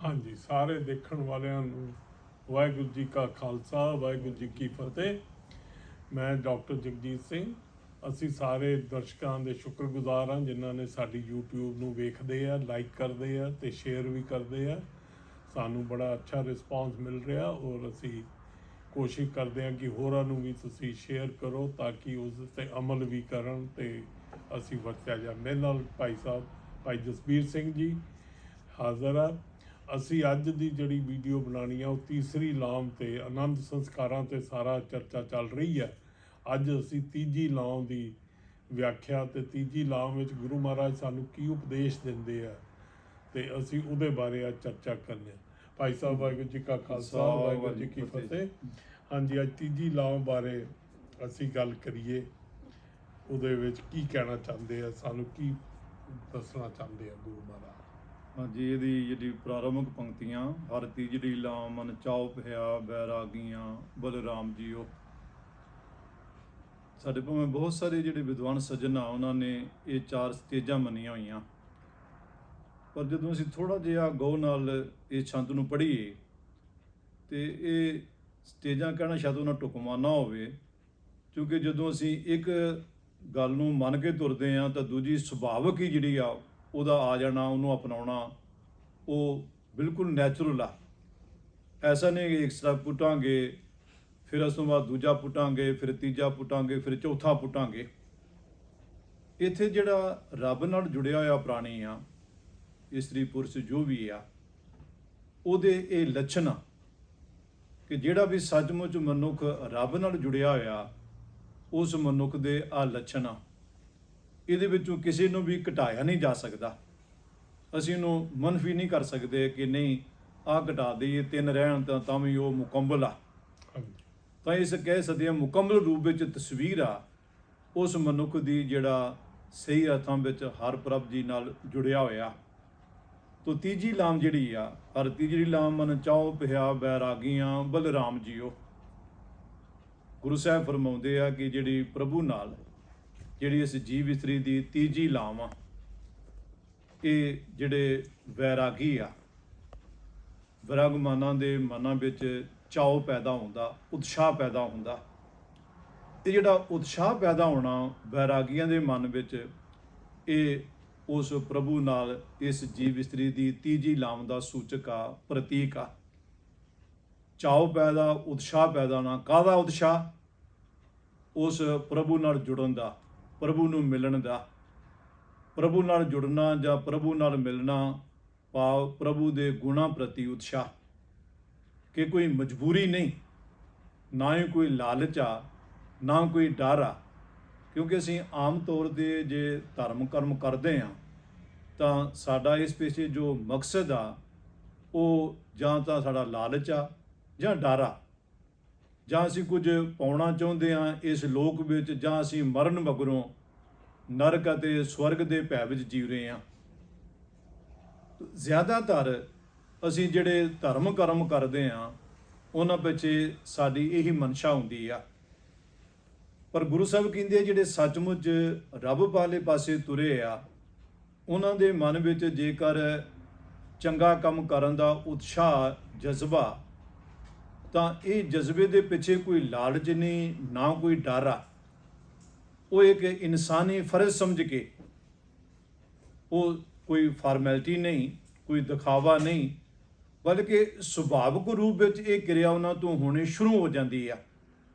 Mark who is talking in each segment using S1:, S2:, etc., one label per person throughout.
S1: ਹਾਂਜੀ, ਸਾਰੇ ਦੇਖਣ ਵਾਲਿਆਂ ਨੂੰ ਵਾਹਿਗੁਰੂ ਜੀ ਕਾ ਖਾਲਸਾ, ਵਾਹਿਗੁਰੂ ਜੀ ਕੀ ਫਤਿਹ। ਮੈਂ ਡਾਕਟਰ ਜਗਜੀਤ ਸਿੰਘ। ਅਸੀਂ ਸਾਰੇ ਦਰਸ਼ਕਾਂ ਦੇ ਸ਼ੁਕਰਗੁਜ਼ਾਰ ਹਾਂ ਜਿਨ੍ਹਾਂ ਨੇ ਸਾਡੀ YouTube ਨੂੰ ਵੇਖਦੇ ਆ, ਲਾਈਕ ਕਰਦੇ ਆ ਅਤੇ ਸ਼ੇਅਰ ਵੀ ਕਰਦੇ ਆ। ਸਾਨੂੰ ਬੜਾ ਅੱਛਾ ਰਿਸਪੌਂਸ ਮਿਲ ਰਿਹਾ ਔਰ ਅਸੀਂ ਕੋਸ਼ਿਸ਼ ਕਰਦੇ ਹਾਂ ਕਿ ਹੋਰਾਂ ਨੂੰ ਵੀ ਤੁਸੀਂ ਸ਼ੇਅਰ ਕਰੋ ਤਾਂ ਕਿ ਉਸ 'ਤੇ ਅਮਲ ਵੀ ਕਰਨ ਅਤੇ ਅਸੀਂ ਵਰਤਿਆ ਜਾ। ਮੇਰੇ ਨਾਲ ਭਾਈ ਸਾਹਿਬ ਭਾਈ ਜਸਬੀਰ ਸਿੰਘ ਜੀ ਹਾਜ਼ਰ ਆ। ਅਸੀਂ ਅੱਜ ਦੀ ਜਿਹੜੀ ਵੀਡੀਓ ਬਣਾਉਣੀ ਆ ਉਹ ਤੀਸਰੀ ਲਾਮ ਤੇ ਆਨੰਦ ਸੰਸਕਾਰਾਂ ਤੇ ਸਾਰਾ ਚਰਚਾ ਚੱਲ ਰਹੀ ਹੈ। ਅੱਜ ਅਸੀਂ ਤੀਜੀ ਲਾਮ ਦੀ ਵਿਆਖਿਆ ਤੇ ਤੀਜੀ ਲਾਮ ਵਿੱਚ ਗੁਰੂ ਮਹਾਰਾਜ ਸਾਨੂੰ ਕੀ ਉਪਦੇਸ਼ ਦਿੰਦੇ ਆ ਤੇ ਅਸੀਂ ਉਹਦੇ ਬਾਰੇ ਅੱਜ ਚਰਚਾ ਕਰਨੀ ਆ। ਭਾਈ ਸਾਹਿਬ ਵਾਹਿਗੁਰੂ ਜੀ ਕਾ ਖਾਲਸਾ, ਵਾਹਿਗੁਰੂ ਜੀ ਕੀ ਫਤਿਹ। ਹਾਂਜੀ, ਅੱਜ ਤੀਜੀ ਲਾਮ ਬਾਰੇ ਅਸੀਂ ਗੱਲ ਕਰੀਏ। ਉਹਦੇ ਵਿੱਚ ਕੀ ਕਹਿਣਾ ਚਾਹੁੰਦੇ ਆ, ਸਾਨੂੰ ਕੀ ਦੱਸਣਾ ਚਾਹੁੰਦੇ ਆ ਗੁਰੂ ਮਹਾਰਾਜ।
S2: ਹਾਂਜੀ, ਇਹਦੀ ਜਿਹੜੀ ਪ੍ਰਾਰੰਭਕ ਪੰਕਤੀਆਂ, ਹਰ ਤੀਜੜੀ ਲਾਮ ਮਨ ਚਾਉ ਭਇਆ ਬੈਰਾਗੀਆਂ ਬਲਰਾਮ ਜੀਓ। ਸਾਡੇ ਭਾਵੇਂ ਬਹੁਤ ਸਾਰੇ ਜਿਹੜੇ ਵਿਦਵਾਨ ਸੱਜਣ ਆ ਉਹਨਾਂ ਨੇ ਇਹ 4 ਸਟੇਜਾਂ ਮੰਨੀਆਂ ਹੋਈਆਂ, ਪਰ ਜਦੋਂ ਅਸੀਂ ਥੋੜ੍ਹਾ ਜਿਹਾ ਗੌਰ ਨਾਲ ਇਹ ਛੰਦ ਨੂੰ ਪੜ੍ਹੀਏ ਤੇ ਇਹ ਸਟੇਜਾਂ ਕਹਿਣਾ ਸ਼ਾਇਦ ਉਹਨਾਂ ਢੁਕਵਾਂ ਨਾ ਹੋਵੇ, ਕਿਉਂਕਿ ਜਦੋਂ ਅਸੀਂ ਇੱਕ ਗੱਲ ਨੂੰ ਮੰਨ ਕੇ ਤੁਰਦੇ ਹਾਂ ਤਾਂ ਦੂਜੀ ਸੁਭਾਵਿਕ ਹੀ ਜਿਹੜੀ ਆ ਉਹਦਾ ਆ ਜਾਣਾ, ਉਹਨੂੰ ਅਪਣਾਉਣਾ, ਉਹ ਬਿਲਕੁਲ ਨੈਚੁਰਲ ਆ। ਐਸਾ ਨਹੀਂ ਕਿ ਇੱਕ ਸਟੈਪ ਪੁੱਟਾਂਗੇ ਫਿਰ ਉਸ ਤੋਂ ਬਾਅਦ ਦੂਜਾ ਪੁੱਟਾਂਗੇ, ਫਿਰ ਤੀਜਾ ਪੁੱਟਾਂਗੇ, ਫਿਰ ਚੌਥਾ ਪੁੱਟਾਂਗੇ। ਇੱਥੇ ਜਿਹੜਾ ਰੱਬ ਨਾਲ ਜੁੜਿਆ ਹੋਇਆ ਪ੍ਰਾਣੀ ਆ, ਇਸਤਰੀ ਪੁਰਸ਼ ਜੋ ਵੀ ਆ, ਉਹਦੇ ਇਹ ਲੱਛਣ ਆ ਕਿ ਜਿਹੜਾ ਵੀ ਸੱਚਮੁੱਚ ਮਨੁੱਖ ਰੱਬ ਨਾਲ ਜੁੜਿਆ ਹੋਇਆ ਉਸ ਮਨੁੱਖ ਦੇ ਆ ਲੱਛਣ ਆ। ਇਹਦੇ ਵਿੱਚੋਂ ਕਿਸੇ ਨੂੰ ਵੀ ਘਟਾਇਆ ਨਹੀਂ ਜਾ ਸਕਦਾ। ਅਸੀਂ ਇਹਨੂੰ ਮਨਫੀ ਨਹੀਂ ਕਰ ਸਕਦੇ ਕਿ ਨਹੀਂ ਆਹ ਘਟਾ ਦਈਏ, 3 ਰਹਿਣ ਤਾਂ ਵੀ ਉਹ ਮੁਕੰਮਲ ਆ। ਤਾਂ ਇਸ ਕਹਿ ਸਕਦੇ ਹਾਂ ਮੁਕੰਮਲ ਰੂਪ ਵਿੱਚ ਤਸਵੀਰ ਆ ਉਸ ਮਨੁੱਖ ਦੀ ਜਿਹੜਾ ਸਹੀ ਅਰਥਾਂ ਵਿੱਚ ਹਰ ਪ੍ਰਭ ਜੀ ਨਾਲ ਜੁੜਿਆ ਹੋਇਆ। ਤੋ ਤੀਜੀ ਲਾਮ ਜਿਹੜੀ ਆ, ਹਰ ਤੀਜੜੀ ਲਾਮ ਮਨ ਚਾਉ ਭਇਆ ਬੈਰਾਗੀਆਂ ਬਲਰਾਮ ਜੀਓ। ਗੁਰੂ ਸਾਹਿਬ ਫਰਮਾਉਂਦੇ ਆ ਕਿ ਜਿਹੜੀ ਪ੍ਰਭੂ ਨਾਲ ਜਿਹੜੀ ਇਸ ਜੀਵ ਇਸਤਰੀ ਦੀ ਤੀਜੀ ਲਾਮ ਆ, ਇਹ ਜਿਹੜੇ ਵੈਰਾਗੀ ਆ, ਵਿਰਾਗਮਾਨਾਂ ਦੇ ਮਨਾਂ ਵਿੱਚ ਚਾਉ ਪੈਦਾ ਹੁੰਦਾ, ਉਤਸ਼ਾਹ ਪੈਦਾ ਹੁੰਦਾ। ਇਹ ਜਿਹੜਾ ਉਤਸ਼ਾਹ ਪੈਦਾ ਹੋਣਾ ਵੈਰਾਗੀਆਂ ਦੇ ਮਨ ਵਿੱਚ, ਇਹ ਉਸ ਪ੍ਰਭੂ ਨਾਲ ਇਸ ਜੀਵ ਇਸਤਰੀ ਦੀ ਤੀਜੀ ਲਾਮ ਦਾ ਸੂਚਕ ਆ, ਪ੍ਰਤੀਕ ਆ। ਚਾਉ ਪੈਦਾ, ਉਤਸ਼ਾਹ ਪੈਦਾ ਹੋਣਾ, ਕਾਹਦਾ ਉਤਸ਼ਾਹ? ਉਸ ਪ੍ਰਭੂ ਨਾਲ ਜੁੜਨ ਦਾ, ਪ੍ਰਭੂ ਨੂੰ ਮਿਲਣ ਦਾ। ਪ੍ਰਭੂ ਨਾਲ ਜੁੜਨਾ ਜਾਂ ਪ੍ਰਭੂ ਨਾਲ ਮਿਲਣਾ ਭਾਵ ਪ੍ਰਭੂ ਦੇ ਗੁਣਾਂ ਪ੍ਰਤੀ ਉਤਸ਼ਾਹ, ਕਿ ਕੋਈ ਮਜਬੂਰੀ ਨਹੀਂ, ਨਾ ਹੀ ਕੋਈ ਲਾਲਚ ਆ, ਨਾ ਕੋਈ ਡਰ ਆ। ਕਿਉਂਕਿ ਅਸੀਂ ਆਮ ਤੌਰ 'ਤੇ ਜੇ ਧਰਮ ਕਰਮ ਕਰਦੇ ਹਾਂ ਤਾਂ ਸਾਡਾ ਇਸ ਪਿੱਛੇ ਜੋ ਮਕਸਦ ਆ ਉਹ ਜਾਂ ਤਾਂ ਸਾਡਾ ਲਾਲਚ ਆ ਜਾਂ ਡਰ ਆ, ਜਾਂ ਅਸੀਂ ਕੁਝ ਪਾਉਣਾ ਚਾਹੁੰਦੇ ਹਾਂ ਇਸ ਲੋਕ ਵਿੱਚ, ਜਾਂ ਅਸੀਂ ਮਰਨ ਮਗਰੋਂ ਨਰਕ ਅਤੇ ਸਵਰਗ ਦੇ ਭੈ ਵਿੱਚ ਜੀ ਰਹੇ ਹਾਂ। ਜ਼ਿਆਦਾਤਰ ਅਸੀਂ ਜਿਹੜੇ ਧਰਮ ਕਰਮ ਕਰਦੇ ਹਾਂ ਉਹਨਾਂ ਪਿੱਛੇ ਸਾਡੀ ਇਹੀ ਮਨਸ਼ਾ ਹੁੰਦੀ ਆ। ਪਰ ਗੁਰੂ ਸਾਹਿਬ ਕਹਿੰਦੇ ਜਿਹੜੇ ਸੱਚਮੁੱਚ ਰੱਬ ਵਾਲੇ ਪਾਸੇ ਤੁਰੇ ਆ, ਉਹਨਾਂ ਦੇ ਮਨ ਵਿੱਚ ਜੇਕਰ ਚੰਗਾ ਕੰਮ ਕਰਨ ਦਾ ਉਤਸ਼ਾਹ, ਜਜ਼ਬਾ, ਤਾਂ ਇਹ ਜਜ਼ਬੇ ਦੇ ਪਿੱਛੇ ਕੋਈ ਲਾਲਚ ਨਹੀਂ, ਨਾ ਕੋਈ ਡਰ ਆ। ਉਹ ਇੱਕ ਇਨਸਾਨੀ ਫਰਜ਼ ਸਮਝ ਕੇ, ਉਹ ਕੋਈ ਫਾਰਮੈਲਿਟੀ ਨਹੀਂ, ਕੋਈ ਦਿਖਾਵਾ ਨਹੀਂ, ਬਲਕਿ ਸੁਭਾਵਿਕ ਰੂਪ ਵਿੱਚ ਇਹ ਕਿਰਿਆ ਉਹਨਾਂ ਤੋਂ ਹੋਣੀ ਸ਼ੁਰੂ ਹੋ ਜਾਂਦੀ ਆ।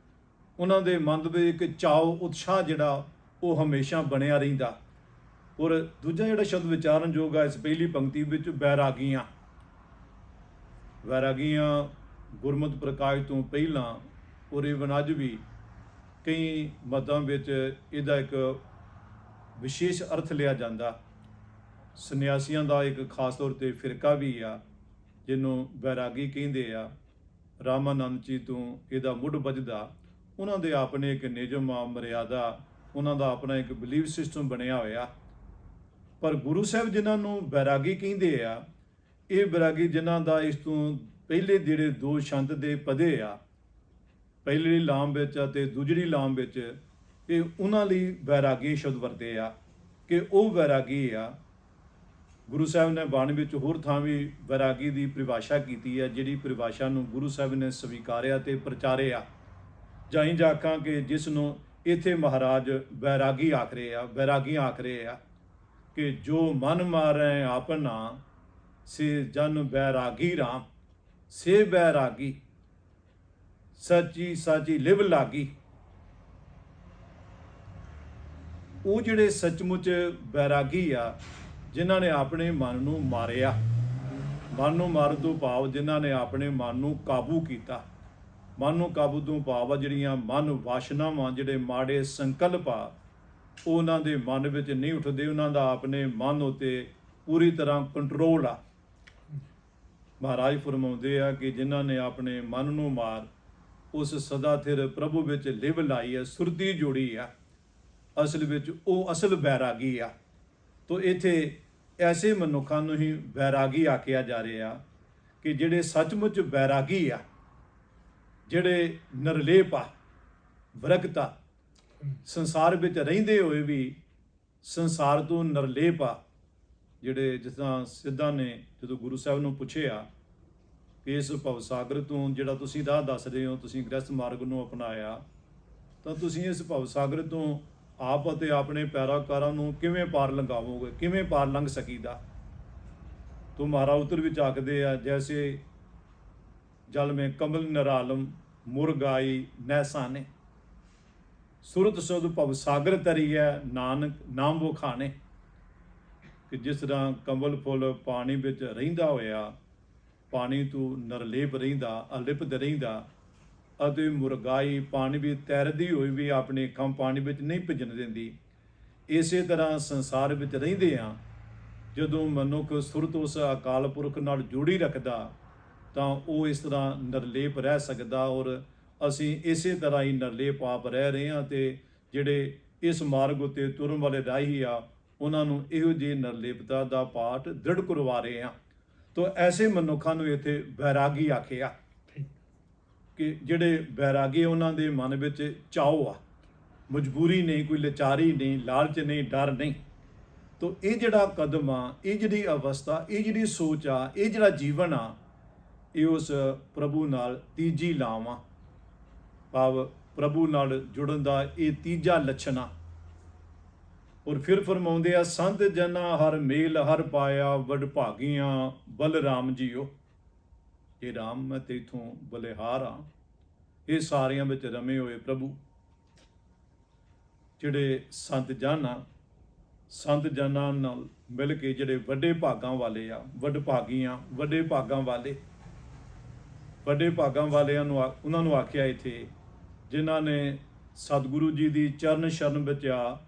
S2: ਉਹਨਾਂ ਦੇ ਮਨ ਵਿੱਚ ਇੱਕ ਚਾਉ, ਉਤਸ਼ਾਹ ਜਿਹੜਾ ਉਹ ਹਮੇਸ਼ਾ ਬਣਿਆ ਰਹਿੰਦਾ। ਔਰ ਦੂਜਾ ਜਿਹੜਾ ਸ਼ਬਦ ਵਿਚਾਰਨਯੋਗ ਆ ਇਸ ਪਹਿਲੀ ਪੰਕਤੀ ਵਿੱਚ, ਬੈਰਾਗੀਆਂ। ਵੈਰਾਗੀਆਂ ਗੁਰਮਤਿ ਪ੍ਰਕਾਸ਼ ਤੋਂ ਪਹਿਲਾਂ ਔਰ ਈਵਨ ਅੱਜ ਵੀ ਕਈ ਮਤਾਂ ਵਿੱਚ ਇਹਦਾ ਇੱਕ ਵਿਸ਼ੇਸ਼ ਅਰਥ ਲਿਆ ਜਾਂਦਾ। ਸੰਨਿਆਸੀਆਂ ਦਾ ਇੱਕ ਖਾਸ ਤੌਰ 'ਤੇ ਫਿਰਕਾ ਵੀ ਆ ਜਿਹਨੂੰ ਬੈਰਾਗੀ ਕਹਿੰਦੇ ਆ। ਰਾਮਾਨੰਦ ਜੀ ਤੋਂ ਇਹਦਾ ਮੁੱਢ ਵੱਜਦਾ। ਉਹਨਾਂ ਦੇ ਆਪਣੇ ਇੱਕ ਨਿਯਮ ਆ, ਮਰਿਆਦਾ, ਉਹਨਾਂ ਦਾ ਆਪਣਾ ਇੱਕ ਬਿਲੀਵ ਸਿਸਟਮ ਬਣਿਆ ਹੋਇਆ। ਪਰ ਗੁਰੂ ਸਾਹਿਬ ਜਿਨ੍ਹਾਂ ਨੂੰ ਬੈਰਾਗੀ ਕਹਿੰਦੇ ਆ, ਇਹ ਬੈਰਾਗੀ ਜਿਨ੍ਹਾਂ ਦਾ ਇਸ ਤੋਂ ਪਹਿਲੇ ਜਿਹੜੇ 2 ਛੰਦ ਦੇ ਪਦੇ ਆ, ਪਹਿਲੀ ਲਾਮ ਵਿੱਚ ਅਤੇ ਦੂਜੜੀ ਲਾਮ ਵਿੱਚ, ਇਹ ਉਹਨਾਂ ਲਈ ਬੈਰਾਗੀ ਸ਼ਬਦ ਵਰਤੇ ਆ ਕਿ ਉਹ ਬੈਰਾਗੀ ਆ ਗੁਰੂ ਸਾਹਿਬ ਨੇ ਬਾਣੀ ਵਿੱਚ ਹੋਰ ਥਾਂ ਵੀ ਵੈਰਾਗੀ ਦੀ ਪਰਿਭਾਸ਼ਾ ਕੀਤੀ ਹੈ, ਜਿਹੜੀ ਪਰਿਭਾਸ਼ਾ ਨੂੰ ਗੁਰੂ ਸਾਹਿਬ ਨੇ ਸਵੀਕਾਰਿਆ ਤੇ ਪ੍ਰਚਾਰਿਆ। ਜਾਈ ਜਾਕਾਂ ਕਿ ਜਿਸ ਨੂੰ ਇੱਥੇ ਮਹਾਰਾਜ ਵੈਰਾਗੀ ਆਖ ਰਹੇ ਆ, ਵੈਰਾਗੀਆਂ ਆਖ ਰਹੇ ਆ ਕਿ ਜੋ ਮਨ ਮਾਰੈ ਆਪਣਾ ਸੇ ਜਨ ਬੈਰਾਗੀ ਰਾਮ, ਸੇ ਬੈਰਾਗੀ ਸੱਚੀ ਸਾਚੀ ਲਿਵ ਲਾਗੀ। ਉਹ ਜਿਹੜੇ ਸੱਚਮੁੱਚ ਬੈਰਾਗੀ ਆ, ਜਿਨ੍ਹਾਂ ਨੇ ਆਪਣੇ ਮਨ ਨੂੰ ਮਾਰਿਆ। ਮਨ ਨੂੰ ਮਾਰਨ ਤੋਂ ਭਾਵ ਜਿਨ੍ਹਾਂ ਨੇ ਆਪਣੇ ਮਨ ਨੂੰ ਕਾਬੂ ਕੀਤਾ। ਮਨ ਨੂੰ ਕਾਬੂ ਤੋਂ ਭਾਵ ਆ ਜਿਹੜੀਆਂ ਮਨ ਵਾਸ਼ਨਾਵਾਂ, ਜਿਹੜੇ ਮਾੜੇ ਸੰਕਲਪ ਆ, ਉਹ ਉਹਨਾਂ ਦੇ ਮਨ ਵਿੱਚ ਨਹੀਂ ਉੱਠਦੇ। ਉਹਨਾਂ ਦਾ ਆਪਣੇ ਮਨ ਉੱਤੇ ਪੂਰੀ ਤਰ੍ਹਾਂ ਕੰਟਰੋਲ ਆ। ਮਹਾਰਾਜ ਫਰਮਾਉਂਦੇ ਆ ਕਿ ਜਿਨ੍ਹਾਂ ਨੇ ਆਪਣੇ ਮਨ ਨੂੰ ਮਾਰ ਉਸ ਸਦਾ ਥਿਰ ਪ੍ਰਭੂ ਵਿੱਚ ਲਿਵ ਲਾਈ ਹੈ, ਸੁਰਤੀ ਜੋੜੀ ਆ, ਅਸਲ ਵਿੱਚ ਉਹ ਅਸਲ ਬੈਰਾਗੀ ਆ। ਤੋ ਇੱਥੇ ਐਸੇ ਮਨੁੱਖਾਂ ਨੂੰ ਹੀ ਬੈਰਾਗੀ ਆਖਿਆ ਜਾ ਰਿਹਾ ਕਿ ਜਿਹੜੇ ਸੱਚਮੁੱਚ ਬੈਰਾਗੀ ਆ, ਜਿਹੜੇ ਨਿਰਲੇਪ ਆ, ਵਿਰਗਤਾ, ਸੰਸਾਰ ਵਿੱਚ ਰਹਿੰਦੇ ਹੋਏ ਵੀ ਸੰਸਾਰ ਤੋਂ ਨਿਰਲੇਪ ਆ। ਜਿਹੜੇ ਜਿਸ ਤਰ੍ਹਾਂ ਸਿੱਧਾਂ ਨੇ ਜਦੋਂ ਗੁਰੂ ਸਾਹਿਬ ਨੂੰ ਪੁੱਛਿਆ ਕਿ ਇਸ ਭਵਸਾਗਰ ਤੋਂ ਜਿਹੜਾ ਤੁਸੀਂ ਰਾਹ ਦੱਸ ਰਹੇ ਹੋ, ਤੁਸੀਂ ਗ੍ਰਸਥ ਮਾਰਗ ਨੂੰ ਅਪਣਾਇਆ, ਤਾਂ ਤੁਸੀਂ ਇਸ ਭਵਸਾਗਰ ਤੋਂ ਆਪ ਅਤੇ ਆਪਣੇ ਪੈਰਾਕਾਰਾਂ ਨੂੰ ਕਿਵੇਂ ਪਾਰ ਲੰਘਾਵੋਗੇ, ਕਿਵੇਂ ਪਾਰ ਲੰਘ ਸਕੀਦਾ। ਤੋ ਮਹਾਰਾਜ ਉੱਤਰ ਵਿੱਚ ਆਖਦੇ ਆ, ਜੈਸੇ ਜਲ ਮੇਂ ਕਮਲ ਨਿਰਾਲਮ ਮੁਰਗਾਈ ਨੈਸਾਨੇ, ਸੁਰਤ ਸੁਧ ਭਵਸਾਗਰ ਤਰੀਐ ਨਾਨਕ ਨਾਮ ਵੋ ਖਾਣੇ। ਕਿ ਜਿਸ ਤਰ੍ਹਾਂ ਕਮਲ ਫੁੱਲ ਪਾਣੀ ਵਿੱਚ ਰਹਿੰਦਾ ਹੋਇਆ, ਪਾਣੀ ਤੋਂ ਨਿਰਲੇਪ ਰਹਿੰਦਾ, ਅਲਿਪਤ ਰਹਿੰਦਾ, ਅਤੇ ਮੁਰਗਾਈ ਪਾਣੀ ਵੀ ਤੈਰਦੀ ਹੋਈ ਵੀ ਆਪਣੇ ਖੰਭ ਪਾਣੀ ਵਿੱਚ ਨਹੀਂ ਭਿੱਜਣ ਦਿੰਦੀ। ਇਸੇ ਤਰ੍ਹਾਂ ਸੰਸਾਰ ਵਿੱਚ ਰਹਿੰਦੇ ਆ, ਜਦੋਂ ਮਨੁੱਖ ਸੁਰਤ ਉਸ ਅਕਾਲ ਪੁਰਖ ਨਾਲ ਜੋੜੀ ਰੱਖਦਾ ਤਾਂ ਉਹ ਇਸ ਤਰ੍ਹਾਂ ਨਿਰਲੇਪ ਰਹਿ ਸਕਦਾ। ਔਰ ਅਸੀਂ ਇਸੇ ਤਰ੍ਹਾਂ ਹੀ ਨਿਰਲੇਪ ਆਪ ਰਹਿ ਰਹੇ ਹਾਂ, ਅਤੇ ਜਿਹੜੇ ਇਸ ਮਾਰਗ ਉੱਤੇ ਤੁਰਨ ਵਾਲੇ ਰਾਹੀ ਆ, ਉਹਨਾਂ ਨੂੰ ਇਹੋ ਜਿਹੀ ਨਿਰਲੇਪਤਾ ਦਾ ਪਾਠ ਦ੍ਰਿੜ ਕਰਵਾ ਰਹੇ ਹਾਂ। ਤੋ ਐਸੇ ਮਨੁੱਖਾਂ ਨੂੰ ਇੱਥੇ ਬੈਰਾਗੀ ਆਖਿਆ ਕਿ ਜਿਹੜੇ ਬੈਰਾਗੀ, ਉਹਨਾਂ ਦੇ ਮਨ ਵਿੱਚ ਚਾਓ ਆ, ਮਜਬੂਰੀ ਨਹੀਂ, ਕੋਈ ਲਾਚਾਰੀ ਨਹੀਂ, ਲਾਲਚ ਨਹੀਂ, ਡਰ ਨਹੀਂ। ਤੋ ਇਹ ਜਿਹੜਾ ਕਦਮ ਆ, ਇਹ ਜਿਹੜੀ ਅਵਸਥਾ, ਇਹ ਜਿਹੜੀ ਸੋਚ ਆ, ਇਹ ਜਿਹੜਾ ਜੀਵਨ ਆ, ਇਹ ਉਸ ਪ੍ਰਭੂ ਨਾਲ ਤੀਜੀ ਲਾਮ ਆ, ਭਾਵ ਪ੍ਰਭੂ ਨਾਲ ਜੁੜਨ ਦਾ ਇਹ ਤੀਜਾ ਲੱਛਣ ਆ। ਔਰ ਫਿਰ ਫਰਮਾਉਂਦੇ ਆ, ਸੰਤ ਜਨਾ ਹਰ ਮੇਲ ਹਰ ਪਾਇਆ, ਵਡ ਭਾਗੀਆਂ ਬਲਰਾਮ ਜੀਓ। ਇਹ ਰਾਮ, ਮੈਂ ਤੇਥੋਂ ਬਲਿਹਾਰ ਆ, ਇਹ ਸਾਰਿਆਂ ਵਿੱਚ ਰਮੇ ਹੋਏ ਪ੍ਰਭੂ। ਜਿਹੜੇ ਸੰਤ ਜਨ ਆ, ਸੰਤ ਜਨਾਂ ਨਾਲ ਮਿਲ ਕੇ ਜਿਹੜੇ ਵੱਡੇ ਭਾਗਾਂ ਵਾਲੇ ਆ, ਵਡ ਭਾਗੀਆਂ, ਵੱਡੇ ਭਾਗਾਂ ਵਾਲੇ, ਵੱਡੇ ਭਾਗਾਂ ਵਾਲਿਆਂ ਨੂੰ ਉਹਨਾਂ ਨੂੰ ਆਖਿਆ ਇੱਥੇ, ਜਿਨ੍ਹਾਂ ਨੇ ਸਤਿਗੁਰੂ ਜੀ ਦੀ ਚਰਨ ਸ਼ਰਨ ਵਿੱਚ ਆ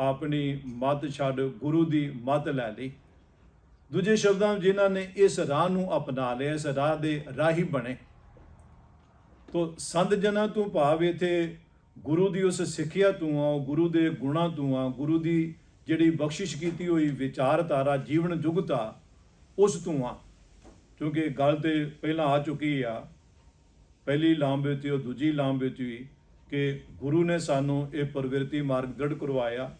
S2: ਆਪਣੀ ਮੱਤ ਛੱਡ ਗੁਰੂ ਦੀ ਮੱਤ ਲੈ ਲਈ। ਦੂਜੇ ਸ਼ਬਦਾਂ ਜਿਨ੍ਹਾਂ ਨੇ ਇਸ ਰਾਹ ਨੂੰ ਅਪਣਾ ਲਿਆ, ਇਸ ਰਾਹ ਦੇ ਰਾਹੀ ਬਣੇ। ਤੋ ਸੰਤ ਜਨਾਂ ਤੋਂ ਭਾਵ ਇੱਥੇ ਗੁਰੂ ਦੀ ਉਸ ਸਿੱਖਿਆ ਤੋਂ ਆ, ਗੁਰੂ ਦੇ ਗੁਣਾਂ ਤੋਂ ਆ, ਗੁਰੂ ਦੀ ਜਿਹੜੀ ਬਖਸ਼ਿਸ਼ ਕੀਤੀ ਹੋਈ ਵਿਚਾਰਧਾਰਾ, ਜੀਵਨ ਜੁਗਤਾ, ਉਸ ਤੋਂ ਆ। ਕਿਉਂਕਿ ਗੱਲ ਤੇ ਪਹਿਲਾਂ ਆ ਚੁੱਕੀ ਆ, ਪਹਿਲੀ ਲਾਮ ਵਿੱਚ ਉਹ ਦੂਜੀ ਲਾਮ ਵਿੱਚ ਵੀ, ਕਿ ਗੁਰੂ ਨੇ ਸਾਨੂੰ ਇਹ ਪ੍ਰਵਿਰਤੀ ਮਾਰਗ ਦ੍ਰਿੜ ਕਰਵਾਇਆ।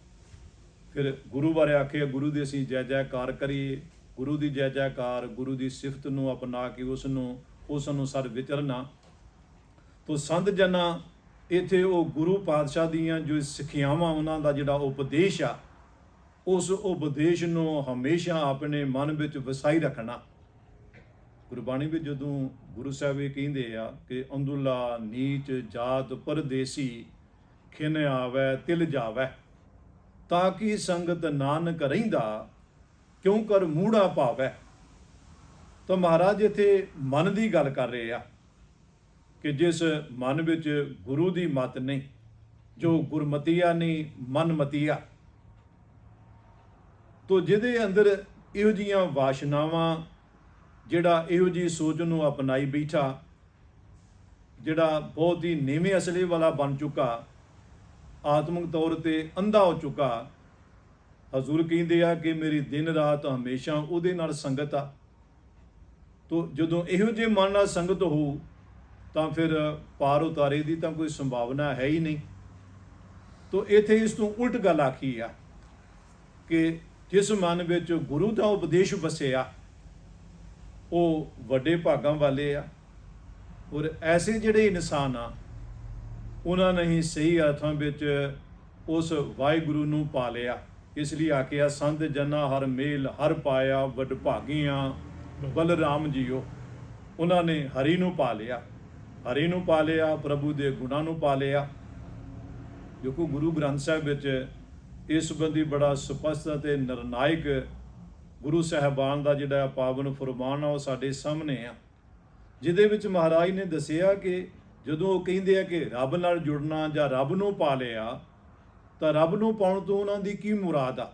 S2: ਫਿਰ ਗੁਰੂ ਬਾਰੇ ਆਖਿਆ, ਗੁਰੂ ਦੀ ਅਸੀਂ ਜੈ ਜੈਕਾਰ ਕਰੀਏ, ਗੁਰੂ ਦੀ ਜੈ ਜੈਕਾਰ, ਗੁਰੂ ਦੀ ਸਿਫਤ ਨੂੰ ਅਪਣਾ ਕੇ ਉਸ ਨੂੰ ਸਰ ਵਿਚਰਨਾ। ਤੋ ਸੰਤ ਜਨਾਂ ਇੱਥੇ ਉਹ ਗੁਰੂ ਪਾਤਸ਼ਾਹ ਦੀਆਂ ਜੋ ਸਿੱਖਿਆਵਾਂ, ਉਹਨਾਂ ਦਾ ਜਿਹੜਾ ਉਪਦੇਸ਼ ਆ, ਉਸ ਉਪਦੇਸ਼ ਨੂੰ ਹਮੇਸ਼ਾ ਆਪਣੇ ਮਨ ਵਿੱਚ ਵਸਾਈ ਰੱਖਣਾ। ਗੁਰਬਾਣੀ ਵਿੱਚ ਜਦੋਂ ਗੁਰੂ ਸਾਹਿਬ ਇਹ ਕਹਿੰਦੇ ਆ ਕਿ ਅੰਦੁਲਾ ਨੀਚ ਜਾਤ ਪਰਦੇਸੀ ਖਿਨ ਆਵੈ ਤਿਲ ਜਾਵੈ, ਤਾਂ ਕਿ ਸੰਗਤ ਨਾਨਕ ਰਹਿੰਦਾ ਕਿਉਂ ਕਰ ਮੂੜਾ ਭਾਵੈ। ਤਾਂ ਮਹਾਰਾਜ ਇੱਥੇ ਮਨ ਦੀ ਗੱਲ ਕਰ ਰਹੇ ਆ ਕਿ ਜਿਸ ਮਨ ਵਿੱਚ ਗੁਰੂ ਦੀ ਮਤ ਨਹੀਂ, ਜੋ ਗੁਰਮਤੀਆ ਨਹੀਂ, ਮਨਮਤੀਆ, ਤੋ ਜਿਹਦੇ ਅੰਦਰ ਇਹੋ ਜਿਹੀਆਂ ਵਾਸ਼ਨਾਵਾਂ, ਜਿਹੜਾ ਇਹੋ ਜਿਹੀ ਸੋਚ ਨੂੰ ਅਪਣਾਈ ਬੈਠਾ, ਜਿਹੜਾ ਬਹੁਤ ਹੀ ਨੀਵੇਂ ਅਸਲੇ ਵਾਲਾ ਬਣ ਚੁੱਕਾ, ਆਤਮਿਕ ਤੌਰ ਤੇ ਅੰਧਾ ਹੋ ਚੁੱਕਾ। ਹਜ਼ੂਰ ਕਹਿੰਦੇ ਆ ਕਿ ਮੇਰੀ ਦਿਨ ਰਾਤ ਹਮੇਸ਼ਾ ਉਹਦੇ ਨਾਲ ਸੰਗਤ ਆ। ਤੋ ਜਦੋਂ ਇਹੋ ਜਿਹੇ ਮਨ ਨਾਲ ਸੰਗਤ ਹੋ ਤਾਂ ਫਿਰ ਪਾਰ ਉਤਾਰੇ ਦੀ ਤਾਂ ਕੋਈ ਸੰਭਾਵਨਾ ਹੈ ਹੀ ਨਹੀਂ। ਤੋ ਇੱਥੇ ਇਸ ਤੋਂ ਉਲਟ ਗੱਲ ਆਖੀ ਆ ਕਿ ਜਿਸ ਮਨ ਵਿੱਚ ਗੁਰੂ ਦਾ ਉਪਦੇਸ਼ ਵਸਿਆ ਉਹ ਵੱਡੇ ਭਾਗਾਂ ਵਾਲੇ ਆ। ਔਰ ਐਸੇ ਜਿਹੜੇ ਇਨਸਾਨ ਆ ਉਹਨਾਂ ਨੇ ਹੀ ਸਹੀ ਅਰਥਾਂ ਵਿੱਚ ਉਸ ਵਾਹਿਗੁਰੂ ਨੂੰ ਪਾ ਲਿਆ। ਇਸ ਲਈ ਆਖਿਆ ਸੰਤ ਜਨਾ ਹਰ ਮੇਲ ਹਰ ਪਾਇਆ ਵਡਭਾਗੀਆਂ ਬਲਰਾਮ ਜੀਓ। ਉਹਨਾਂ ਨੇ ਹਰੀ ਨੂੰ ਪਾ ਲਿਆ, ਹਰੀ ਨੂੰ ਪਾ ਲਿਆ, ਪ੍ਰਭੂ ਦੇ ਗੁਣਾਂ ਨੂੰ ਪਾ ਲਿਆ। ਜੋ ਕਿ ਗੁਰੂ ਗ੍ਰੰਥ ਸਾਹਿਬ ਵਿੱਚ ਇਸ ਸੰਬੰਧੀ ਬੜਾ ਸਪਸ਼ਟ ਅਤੇ ਨਿਰਣਾਇਕ ਗੁਰੂ ਸਾਹਿਬਾਨ ਦਾ ਜਿਹੜਾ ਪਾਵਨ ਫਰਮਾਨ ਆ ਉਹ ਸਾਡੇ ਸਾਹਮਣੇ ਆ, ਜਿਹਦੇ ਵਿੱਚ ਮਹਾਰਾਜ ਨੇ ਦੱਸਿਆ ਕਿ ਜਦੋਂ ਉਹ ਕਹਿੰਦੇ ਆ ਕਿ ਰੱਬ ਨਾਲ ਜੁੜਨਾ ਜਾਂ ਰੱਬ ਨੂੰ ਪਾ ਲਿਆ, ਤਾਂ ਰੱਬ ਨੂੰ ਪਾਉਣ ਤੋਂ ਉਹਨਾਂ ਦੀ ਕੀ ਮੁਰਾਦ ਆ।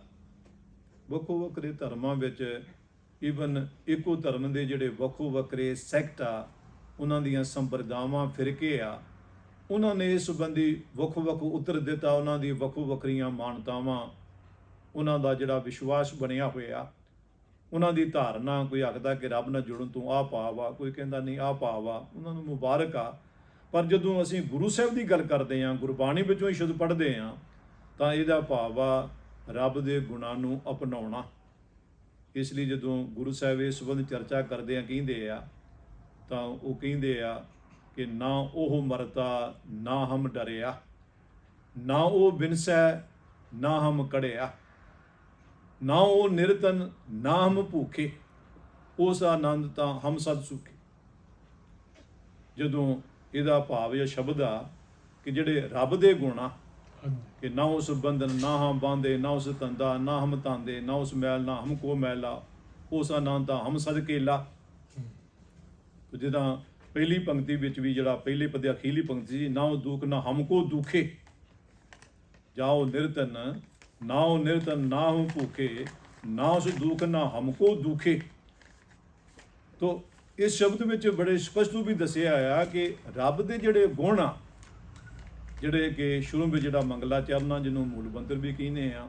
S2: ਵੱਖੋ ਵੱਖਰੇ ਧਰਮਾਂ ਵਿੱਚ ਈਵਨ ਇੱਕੋ ਧਰਮ ਦੇ ਜਿਹੜੇ ਵੱਖੋ ਵੱਖਰੇ ਸੈਕਟ ਆ, ਉਹਨਾਂ ਦੀਆਂ ਸੰਪਰਦਾਵਾਂ ਫਿਰਕੇ ਆ, ਉਹਨਾਂ ਨੇ ਇਸ ਸੰਬੰਧੀ ਵੱਖੋ ਵੱਖ ਉੱਤਰ ਦਿੱਤਾ। ਉਹਨਾਂ ਦੀ ਵੱਖੋ ਵੱਖਰੀਆਂ ਮਾਨਤਾਵਾਂ, ਉਹਨਾਂ ਦਾ ਜਿਹੜਾ ਵਿਸ਼ਵਾਸ ਬਣਿਆ ਹੋਇਆ, ਉਹਨਾਂ ਦੀ ਧਾਰਨਾ, ਕੋਈ ਆਖਦਾ ਕਿ ਰੱਬ ਨਾਲ ਜੁੜਨ ਤੋਂ ਆਹ ਭਾਵ ਆ, ਕੋਈ ਕਹਿੰਦਾ ਨਹੀਂ ਆਹ ਭਾਵ ਆ, ਉਹਨਾਂ ਨੂੰ ਮੁਬਾਰਕ ਆ। ਪਰ ਜਦੋਂ ਅਸੀਂ ਗੁਰੂ ਸਾਹਿਬ ਦੀ ਗੱਲ ਕਰਦੇ ਹਾਂ, ਗੁਰਬਾਣੀ ਵਿੱਚੋਂ ਹੀ ਸ਼ੁੱਧ ਪੜ੍ਹਦੇ ਹਾਂ, ਤਾਂ ਇਹਦਾ ਭਾਵ ਆ ਰੱਬ ਦੇ ਗੁਣਾਂ ਨੂੰ ਅਪਣਾਉਣਾ। ਇਸ ਲਈ ਜਦੋਂ ਗੁਰੂ ਸਾਹਿਬ ਇਸ ਸੰਬੰਧ ਚਰਚਾ ਕਰਦੇ ਆ, ਕਹਿੰਦੇ ਆ, ਤਾਂ ਉਹ ਕਹਿੰਦੇ ਆ ਕਿ ਨਾ ਉਹ ਮਰਤਾ ਨਾ ਹਮ ਡਰਿਆ, ਨਾ ਉਹ ਬਿਨਸੈ ਨਾ ਹਮ ਕੜਿਆ, ਨਾ ਉਹ ਨਿਰਤਨ ਨਾ ਹਮ ਭੂਖੇ, ਉਸ ਆਨੰਦ ਤਾਂ ਹਮ ਸਦ ਸੁਖੇ। ਜਦੋਂ ਇਹਦਾ ਭਾਵ ਜਾਂ ਸ਼ਬਦ ਆ ਕਿ ਜਿਹੜੇ ਰੱਬ ਦੇ ਗੁਣ ਆ, ਕਿ ਨਾ ਉਸ ਬੰਧਨ ਨਾ ਹਮ ਬਾਂਧੇ, ਨਾ ਉਸ ਧੰਦਾ ਨਾ ਹਮ ਤਾਂਦੇ, ਨਾ ਉਸ ਮੈਲ ਨਾ ਹਮ ਕੋ ਮੈਲਾ, ਉਸ ਆਨੰਦ ਤਾਂ ਹਮ ਸਦ ਕੇਲਾ। ਜਿੱਦਾਂ ਪਹਿਲੀ ਪੰਕਤੀ ਵਿੱਚ ਵੀ ਜਿਹੜਾ ਪਹਿਲੇ ਪਦ ਅਖੀਲੀ ਪੰਕਤੀ ਸੀ, ਨਾ ਉਹ ਦੁੱਖ ਨਾ ਹਮਕੋ ਦੁਖੇ, ਜਾਓ ਨਿਰਤਨ ਨਾ ਉਹ ਨਿਰਤਨ ਨਾ ਹੂੰ ਭੂਖੇ, ਨਾ ਉਸ ਦੁੱਖ ਨਾ ਹਮਕੋ ਦੁਖੇ। ਤੋ ਇਸ ਸ਼ਬਦ ਵਿੱਚ ਬੜੇ ਸਪਸ਼ਟ ਵੀ ਦੱਸਿਆ ਆ ਕਿ ਰੱਬ ਦੇ ਜਿਹੜੇ ਗੁਣ ਆ, ਜਿਹੜੇ ਕਿ ਸ਼ੁਰੂ ਵਿੱਚ ਜਿਹੜਾ ਮੰਗਲਾ ਚਰਨਾ ਜਿਹਨੂੰ ਮੂਲ ਮੰਤਰ ਵੀ ਕਹਿੰਦੇ ਆ,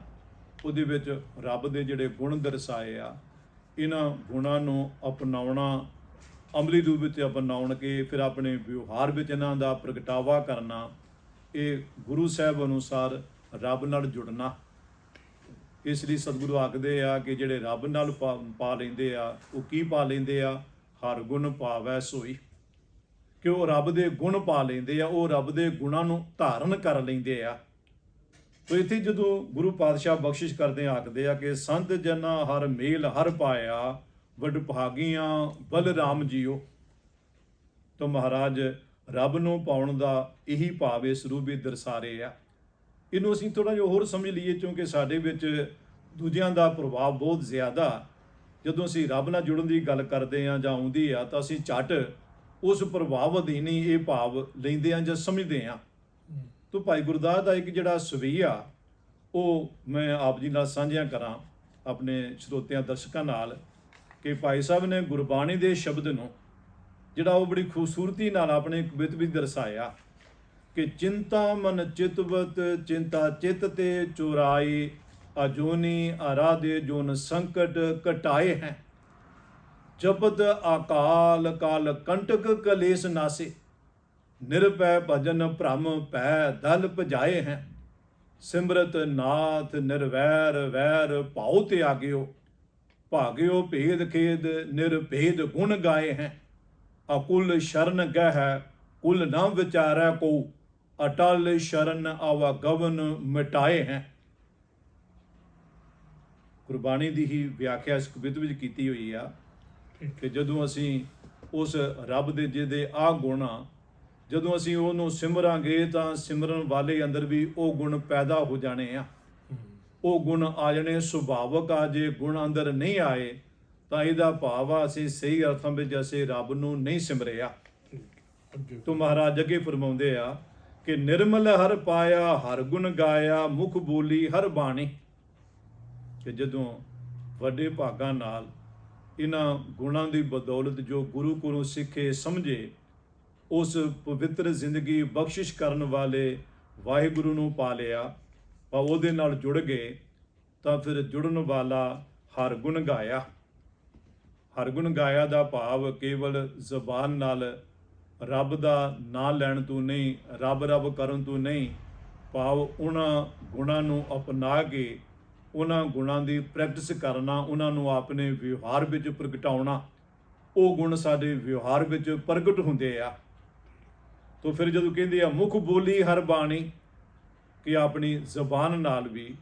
S2: ਉਹਦੇ ਵਿੱਚ ਰੱਬ ਦੇ ਜਿਹੜੇ ਗੁਣ ਦਰਸਾਏ ਆ, ਇਹਨਾਂ ਗੁਣਾਂ ਨੂੰ ਅਪਣਾਉਣਾ, ਅਮਲੀ ਰੂਪ ਵਿੱਚ ਅਪਣਾਉਣ ਕੇ ਫਿਰ ਆਪਣੇ ਵਿਵਹਾਰ ਵਿੱਚ ਇਹਨਾਂ ਦਾ ਪ੍ਰਗਟਾਵਾ ਕਰਨਾ, ਇਹ ਗੁਰੂ ਸਾਹਿਬ ਅਨੁਸਾਰ ਰੱਬ ਨਾਲ ਜੁੜਨਾ। ਇਸ ਲਈ ਸਤਿਗੁਰੂ ਆਖਦੇ ਆ ਕਿ ਜਿਹੜੇ ਰੱਬ ਨਾਲ ਪਾ ਲੈਂਦੇ ਆ, ਉਹ ਕੀ ਪਾ ਲੈਂਦੇ ਆ? ਹਰ ਗੁਣ ਪਾਵੈ ਸੋਈ। ਕਿ ਉਹ ਰੱਬ ਦੇ ਗੁਣ ਪਾ ਲੈਂਦੇ ਆ, ਉਹ ਰੱਬ ਦੇ ਗੁਣਾਂ ਨੂੰ ਧਾਰਨ ਕਰ ਲੈਂਦੇ ਆ। ਤੋ ਇੱਥੇ ਜਦੋਂ ਗੁਰੂ ਪਾਤਸ਼ਾਹ ਬਖਸ਼ਿਸ਼ ਕਰਦੇ ਆਖਦੇ ਆ ਕਿ ਸੰਤ ਜਨਾ ਹਰ ਮੇਲ ਹਰ ਪਾਇਆ ਵਡਭਾਗੀਆਂ ਬਲਰਾਮ ਜੀਓ। ਤਾਂ ਮਹਾਰਾਜ ਰੱਬ ਨੂੰ ਪਾਉਣ ਦਾ ਇਹੀ ਭਾਵ ਇਸ ਰੂਪ ਵਿੱਚ ਦਰਸਾ ਰਹੇ ਆ। ਇਹਨੂੰ ਅਸੀਂ ਥੋੜ੍ਹਾ ਜਿਹਾ ਹੋਰ ਸਮਝ ਲਈਏ, ਕਿਉਂਕਿ ਸਾਡੇ ਵਿੱਚ ਦੂਜਿਆਂ ਦਾ ਪ੍ਰਭਾਵ ਬਹੁਤ ਜ਼ਿਆਦਾ। ਜਦੋਂ ਅਸੀਂ ਰੱਬ ਨਾਲ ਜੁੜਨ ਦੀ ਗੱਲ ਕਰਦੇ ਹਾਂ ਜਾਂ ਆਉਂਦੀ ਆ, ਤਾਂ ਅਸੀਂ ਝੱਟ ਉਸ ਪ੍ਰਭਾਵ ਅਧੀਨ ਹੀ ਇਹ ਭਾਵ ਲੈਂਦੇ ਹਾਂ ਜਾਂ ਸਮਝਦੇ ਹਾਂ। ਤੋ ਭਾਈ ਗੁਰਦਾਸ ਦਾ ਇੱਕ ਜਿਹੜਾ ਸਵਈਆ, ਉਹ ਮੈਂ ਆਪ ਜੀ ਨਾਲ ਸਾਂਝਿਆ ਕਰਾਂ ਆਪਣੇ ਸਰੋਤਿਆਂ ਦਰਸ਼ਕਾਂ ਨਾਲ, ਕਿ ਭਾਈ ਸਾਹਿਬ ਨੇ ਗੁਰਬਾਣੀ ਦੇ ਸ਼ਬਦ ਨੂੰ ਜਿਹੜਾ ਉਹ ਬੜੀ ਖੂਬਸੂਰਤੀ ਨਾਲ ਆਪਣੇ ਕਵਿਤ ਵਿੱਚ ਦਰਸਾਇਆ ਕਿ ਚਿੰਤਾ ਮਨ ਚਿਤਵਤ ਚਿੰਤਾ ਚਿਤ ਤੇ ਚੁਰਾਈ ਅਜੋਨੀ ਆਰਾਧੇ ਜੋਨ ਸੰਕਟ ਕਟਾਏ ਹੈ ਜਪਤ ਆਕਾਲ ਕਾਲ ਕੰਟਕ ਕਲੇਸ਼ ਨਾਸੇ ਨਿਰਭੈ ਭਜਨ ਭ੍ਰਮ ਭੈ ਦਲ ਭਜਾਏ ਹੈ ਸਿਮਰਤ ਨਾਥ ਨਿਰਵੈਰ ਵੈਰ ਭਾਉ ਤਿਆਗਿਓ ਭਾਗਿਓ ਭੇਦ ਖੇਦ ਨਿਰਭੇਦ ਗੁਣ ਗਾਏ ਹੈ ਅਕੁਲ ਸ਼ਰਨ ਗਹਿ ਕੁਲ ਨਾ ਵਿਚਾਰੈ ਕੋ ਅਟਲ ਸ਼ਰਨ ਆਵਾ ਗਵਨ ਮਿਟਾਏ ਹੈ। ਗੁਰਬਾਣੀ ਦੀ ਹੀ ਵਿਆਖਿਆ ਇਸ ਕਵਿਤ ਵਿੱਚ ਕੀਤੀ ਹੋਈ ਆ ਕਿ ਜਦੋਂ ਅਸੀਂ ਉਸ ਰੱਬ ਦੇ ਜਿਹਦੇ ਆਹ ਗੁਣ ਆ, ਜਦੋਂ ਅਸੀਂ ਉਹਨੂੰ ਸਿਮਰਾਂਗੇ ਤਾਂ ਸਿਮਰਨ ਵਾਲੇ ਅੰਦਰ ਵੀ ਉਹ ਗੁਣ ਪੈਦਾ ਹੋ ਜਾਣੇ ਆ, ਉਹ ਗੁਣ ਆ ਜਾਣੇ ਸੁਭਾਵਕ ਆ। ਜੇ ਗੁਣ ਅੰਦਰ ਨਹੀਂ ਆਏ ਤਾਂ ਇਹਦਾ ਭਾਵ ਆ ਅਸੀਂ ਸਹੀ ਅਰਥਾਂ ਵਿੱਚ ਅਸੀਂ ਰੱਬ ਨੂੰ ਨਹੀਂ ਸਿਮਰਿਆ। ਤੋ ਮਹਾਰਾਜ ਅੱਗੇ ਫਰਮਾਉਂਦੇ ਆ ਕਿ ਨਿਰਮਲ ਹਰ ਪਾਇਆ ਹਰ ਗੁਣ ਗਾਇਆ ਮੁਖ ਬੋਲੀ ਹਰ ਬਾਣੀ। ਕਿ ਜਦੋਂ ਵੱਡੇ ਭਾਗਾਂ ਨਾਲ ਇਹਨਾਂ ਗੁਣਾਂ ਦੀ ਬਦੌਲਤ ਜੋ ਗੁਰੂ ਕੋਲੋਂ ਸਿੱਖੇ ਸਮਝੇ, ਉਸ ਪਵਿੱਤਰ ਜ਼ਿੰਦਗੀ ਬਖਸ਼ਿਸ਼ ਕਰਨ ਵਾਲੇ ਵਾਹਿਗੁਰੂ ਨੂੰ ਪਾ ਲਿਆ, ਪਰ ਉਹਦੇ ਨਾਲ ਜੁੜ ਗਏ, ਤਾਂ ਫਿਰ ਜੁੜਨ ਵਾਲਾ ਹਰ ਗੁਣ ਗਾਇਆ। ਹਰ ਗੁਣ ਗਾਇਆ ਦਾ ਭਾਵ ਕੇਵਲ ਜ਼ਬਾਨ ਨਾਲ ਰੱਬ ਦਾ ਨਾਂ ਲੈਣ ਤੋਂ ਨਹੀਂ, ਰੱਬ ਰੱਬ ਕਰਨ ਤੋਂ ਨਹੀਂ, ਭਾਵ ਉਹਨਾਂ ਗੁਣਾਂ ਨੂੰ ਅਪਣਾ ਕੇ ਉਹਨਾਂ ਗੁਣਾਂ ਦੀ ਪ੍ਰੈਕਟਿਸ ਕਰਨਾ, ਉਹਨਾਂ ਨੂੰ ਆਪਣੇ ਵਿਵਹਾਰ ਵਿੱਚ ਪ੍ਰਗਟਾਉਣਾ, ਉਹ ਗੁਣ ਸਾਡੇ ਵਿਵਹਾਰ ਵਿੱਚ ਪ੍ਰਗਟ ਹੁੰਦੇ ਆ। ਤੋ ਫਿਰ ਜਦੋਂ ਕਹਿੰਦੇ ਆ ਮੁਖ ਬੋਲੀ ਹਰ ਬਾਣੀ, ਕਿ ਆਪਣੀ ਜ਼ੁਬਾਨ ਨਾਲ ਵੀ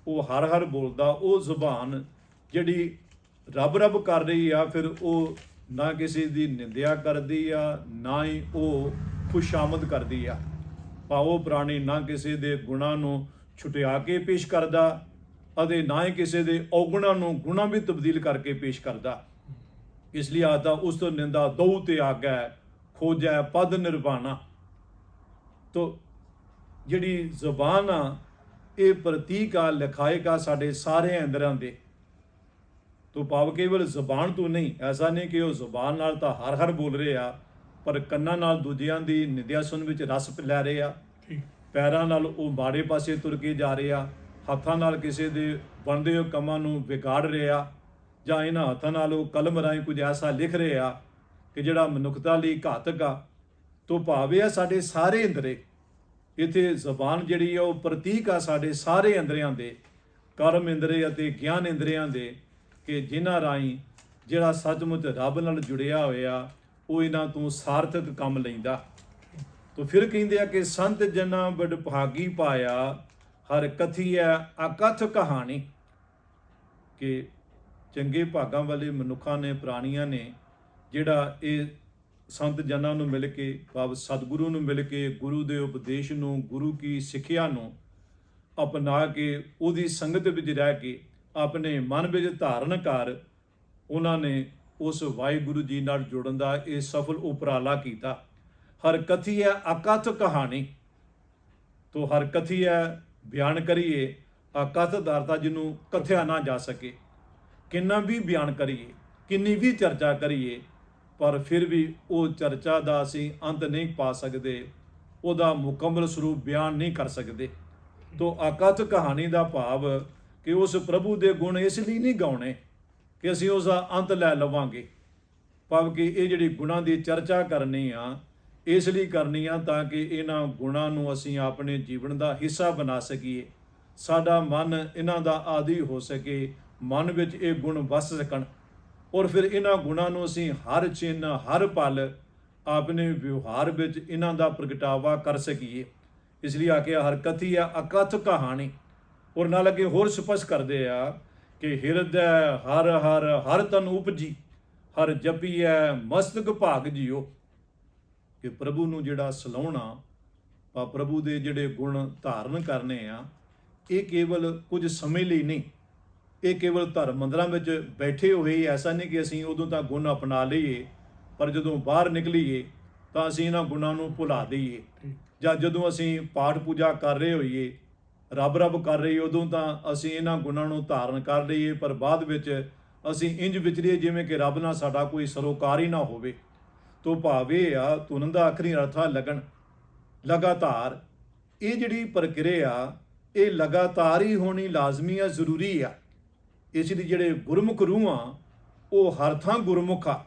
S2: ਉਹ ਹਰ ਹਰ ਬੋਲਦਾ, ਉਹ ਜ਼ੁਬਾਨ ਜਿਹੜੀ ਰੱਬ ਰੱਬ ਕਰ ਰਹੀ ਆ, ਫਿਰ ਉਹ ਨਾ ਕਿਸੇ ਦੀ ਨਿੰਦਿਆ ਕਰਦੀ ਆ, ਨਾ ਹੀ ਉਹ ਖੁਸ਼ਾਮਦ ਕਰਦੀ ਆ। ਭਾਵੋ ਪ੍ਰਾਣੀ ਨਾ ਕਿਸੇ ਦੇ ਗੁਣਾਂ ਨੂੰ ਛੁਟਿਆ ਕੇ ਪੇਸ਼ ਕਰਦਾ ਅਤੇ ਨਾ ਹੀ ਕਿਸੇ ਦੇ ਔਗੁਣਾਂ ਨੂੰ ਗੁਣਾਂ ਵਿੱਚ ਤਬਦੀਲ ਕਰਕੇ ਪੇਸ਼ ਕਰਦਾ। ਇਸ ਲਈ ਆਦਾ ਉਸ ਤੋਂ ਨਿੰਦਾ ਦਊ ਤੇ ਆਗੈ, ਖੋਜੈ ਪਦ ਨਿਰਵਾਣਾ। ਤੋ ਜਿਹੜੀ ਜ਼ੁਬਾਨ ਆ ਇਹ ਪ੍ਰਤੀਕ ਆ, ਲਿਖਾਇਕ ਆ ਸਾਡੇ ਸਾਰੇ ਅੰਦਰਾਂ ਦੇ। ਤੋ ਭਾਵ ਕੇਵਲ ਜ਼ੁਬਾਨ ਤੋਂ ਨਹੀਂ, ਐਸਾ ਨਹੀਂ ਕਿ ਉਹ ਜ਼ੁਬਾਨ ਨਾਲ ਤਾਂ ਹਰ ਹਰ ਬੋਲ ਰਹੇ ਆ, ਪਰ ਕੰਨਾਂ ਨਾਲ ਦੂਜਿਆਂ ਦੀ ਨਿੰਦਿਆ ਸੁਣ ਵਿੱਚ ਰਸ ਲੈ ਰਹੇ ਆ, ਪੈਰਾਂ ਨਾਲ ਉਹ ਮਾੜੇ ਪਾਸੇ ਤੁਰ ਕੇ ਜਾ ਰਹੇ ਆ, ਹੱਥਾਂ ਨਾਲ ਕਿਸੇ ਦੇ ਬਣਦੇ ਹੋਏ ਕੰਮਾਂ ਨੂੰ ਵਿਗਾੜ ਰਹੇ ਆ, ਜਾਂ ਇਹਨਾਂ ਹੱਥਾਂ ਨਾਲ ਉਹ ਕਲਮ ਰਾਹੀਂ ਕੁਝ ਐਸਾ ਲਿਖ ਰਹੇ ਆ ਕਿ ਜਿਹੜਾ ਮਨੁੱਖਤਾ ਲਈ ਘਾਤਕ ਆ। ਤੋ ਭਾਵੇਂ ਆ ਸਾਡੇ ਸਾਰੇ ਅੰਦਰੇ, ਇੱਥੇ ਜ਼ਬਾਨ ਜਿਹੜੀ ਆ ਉਹ ਪ੍ਰਤੀਕ ਆ ਸਾਡੇ ਸਾਰੇ ਅੰਦਰਿਆਂ ਦੇ, ਕਰਮ ਇੰਦਰੇ ਅਤੇ ਗਿਆਨ ਇੰਦਰਿਆਂ ਦੇ, ਕਿ ਜਿਨ੍ਹਾਂ ਰਾਹੀਂ ਜਿਹੜਾ ਸੱਚਮੁੱਚ ਰੱਬ ਨਾਲ ਜੁੜਿਆ ਹੋਇਆ ਉਹ ਇਹਨਾਂ ਤੋਂ ਸਾਰਥਕ ਕੰਮ ਲੈਂਦਾ। ਤੋ ਫਿਰ ਕਹਿੰਦੇ ਆ ਕਿ ਸੰਤ ਜਨਾਂ ਬੜ ਭਾਗੀ ਪਾਇਆ, ਹਰ ਕਥੀਐ ਅਕਥ ਕਹਾਣੀ, ਕਿ ਚੰਗੇ ਭਾਗਾਂ ਵਾਲੇ ਮਨੁੱਖਾਂ ਨੇ, ਪ੍ਰਾਣੀਆਂ ਨੇ, ਜਿਹੜਾ ਇਹ ਸੰਤ ਜਨਾਂ ਨੂੰ ਮਿਲ ਕੇ, ਭਾਵ ਸਤਿਗੁਰੂ ਨੂੰ ਮਿਲ ਕੇ, ਗੁਰੂ ਦੇ ਉਪਦੇਸ਼ ਨੂੰ, ਗੁਰੂ ਕੀ ਸਿੱਖਿਆ ਨੂੰ ਅਪਣਾ ਕੇ, ਉਹਦੀ ਸੰਗਤ ਵਿੱਚ ਰਹਿ ਕੇ, ਆਪਣੇ ਮਨ ਵਿੱਚ ਧਾਰਨ ਕਰ, ਉਹਨਾਂ ਨੇ ਉਸ ਵਾਹਿਗੁਰੂ ਜੀ ਨਾਲ ਜੁੜਨ ਦਾ ਇਹ ਸਫਲ ਉਪਰਾਲਾ ਕੀਤਾ। ਹਰ ਕਥੀਐ ਅਕਥ ਕਹਾਣੀ। ਤੋ ਹਰ ਕਥੀਐ ਬਿਆਨ ਕਰੀਏ, ਅਕਥ ਦਾ ਅਰਥ ਜਿਹਨੂੰ ਕਥਿਆ ਨਾ ਜਾ ਸਕੇ। ਕਿੰਨਾ ਵੀ ਬਿਆਨ ਕਰੀਏ, ਕਿੰਨੀ ਵੀ ਚਰਚਾ ਕਰੀਏ, ਪਰ ਫਿਰ ਵੀ ਉਹ ਚਰਚਾ ਦਾ ਅਸੀਂ ਅੰਤ ਨਹੀਂ ਪਾ ਸਕਦੇ, ਉਹਦਾ ਮੁਕੰਮਲ ਸਰੂਪ ਬਿਆਨ ਨਹੀਂ ਕਰ ਸਕਦੇ। ਤੋ ਅਕਥ ਕਹਾਣੀ ਦਾ ਭਾਵ ਕਿ ਉਸ ਪ੍ਰਭੂ ਦੇ ਗੁਣ ਇਸ ਲਈ ਨਹੀਂ ਗਾਉਣੇ ਕਿ ਅਸੀਂ ਉਸ ਦਾ ਅੰਤ ਲੈ ਲਵਾਂਗੇ, ਭਾਵ ਕਿ ਇਹ ਜਿਹੜੀ ਗੁਣਾਂ ਦੀ ਚਰਚਾ ਕਰਨੀ ਆ, ਇਸ ਲਈ ਕਰਨੀ ਆ ਤਾਂ ਕਿ ਇਹਨਾਂ ਗੁਣਾਂ ਨੂੰ ਅਸੀਂ ਆਪਣੇ ਜੀਵਨ ਦਾ ਹਿੱਸਾ ਬਣਾ ਸਕੀਏ, ਸਾਡਾ ਮਨ ਇਹਨਾਂ ਦਾ ਆਦੀ ਹੋ ਸਕੇ, ਮਨ ਵਿੱਚ ਇਹ ਗੁਣ ਵਸ ਸਕਣ, ਔਰ ਫਿਰ ਇਹਨਾਂ ਗੁਣਾਂ ਨੂੰ ਅਸੀਂ ਹਰ ਚਿੰਨ, ਹਰ ਪਲ ਆਪਣੇ ਵਿਵਹਾਰ ਵਿੱਚ ਇਹਨਾਂ ਦਾ ਪ੍ਰਗਟਾਵਾ ਕਰ ਸਕੀਏ। ਇਸ ਲਈ ਆਖਿਆ ਹਰ ਕਥੀ ਆ ਅਕਥ ਕਹਾਣੀ। ਔਰ ਨਾਲ ਅੱਗੇ ਹੋਰ ਸਪਸ਼ਟ ਕਰਦੇ ਆ ਕਿ ਹਿਰਦੈ ਹਰ ਹਰ ਹਰ ਤਨ ਉਪਜੀ, ਹਰ ਜਪੀਐ ਮਸਤਕ ਭਾਗ ਜੀਓ, ਕਿ ਪ੍ਰਭੂ ਨੂੰ ਜਿਹੜਾ ਸਲਾਹੁਣਾ, ਪ੍ਰਭੂ ਦੇ ਜਿਹੜੇ ਗੁਣ ਧਾਰਨ ਕਰਨੇ ਆ, ਇਹ ਕੇਵਲ ਕੁਝ ਸਮੇਂ ਲਈ ਨਹੀਂ, ਇਹ ਕੇਵਲ ਧਰਮ ਮੰਦਰਾਂ ਵਿੱਚ ਬੈਠੇ ਹੋਏ ਐਸਾ ਨਹੀਂ ਕਿ ਅਸੀਂ ਉਦੋਂ ਤਾਂ ਗੁਣ ਅਪਣਾ ਲਈਏ, ਪਰ ਜਦੋਂ ਬਾਹਰ ਨਿਕਲੀਏ ਤਾਂ ਅਸੀਂ ਇਹਨਾਂ ਗੁਣਾਂ ਨੂੰ ਭੁਲਾ ਦਈਏ, ਜਾਂ ਜਦੋਂ ਅਸੀਂ ਪਾਠ ਪੂਜਾ ਕਰ ਰਹੇ ਹੋਈਏ, ਰੱਬ ਰੱਬ ਕਰ ਰਹੀ, ਉਦੋਂ ਤਾਂ ਅਸੀਂ ਇਹਨਾਂ ਗੁਣਾਂ ਨੂੰ ਧਾਰਨ ਕਰ ਲਈਏ, ਪਰ ਬਾਅਦ ਵਿੱਚ ਅਸੀਂ ਇੰਜ ਵਿਚਰੀਏ ਜਿਵੇਂ ਕਿ ਰੱਬ ਨਾਲ ਸਾਡਾ ਕੋਈ ਸਰੋਕਾਰ ਹੀ ਨਾ ਹੋਵੇ। ਤੋ ਭਾਵੇਂ ਆ ਧੁਨ ਦਾ ਆਖਰੀ ਅਰਥ ਆ ਲਗਨ, ਲਗਾਤਾਰ। ਇਹ ਜਿਹੜੀ ਪ੍ਰਕਿਰਿਆ ਇਹ ਲਗਾਤਾਰ ਹੀ ਹੋਣੀ ਲਾਜ਼ਮੀ ਆ, ਜ਼ਰੂਰੀ ਆ। ਇਸ ਲਈ ਜਿਹੜੇ ਗੁਰਮੁਖ ਰੂਹਾਂ ਉਹ ਹਰ ਥਾਂ ਗੁਰਮੁਖ ਆ,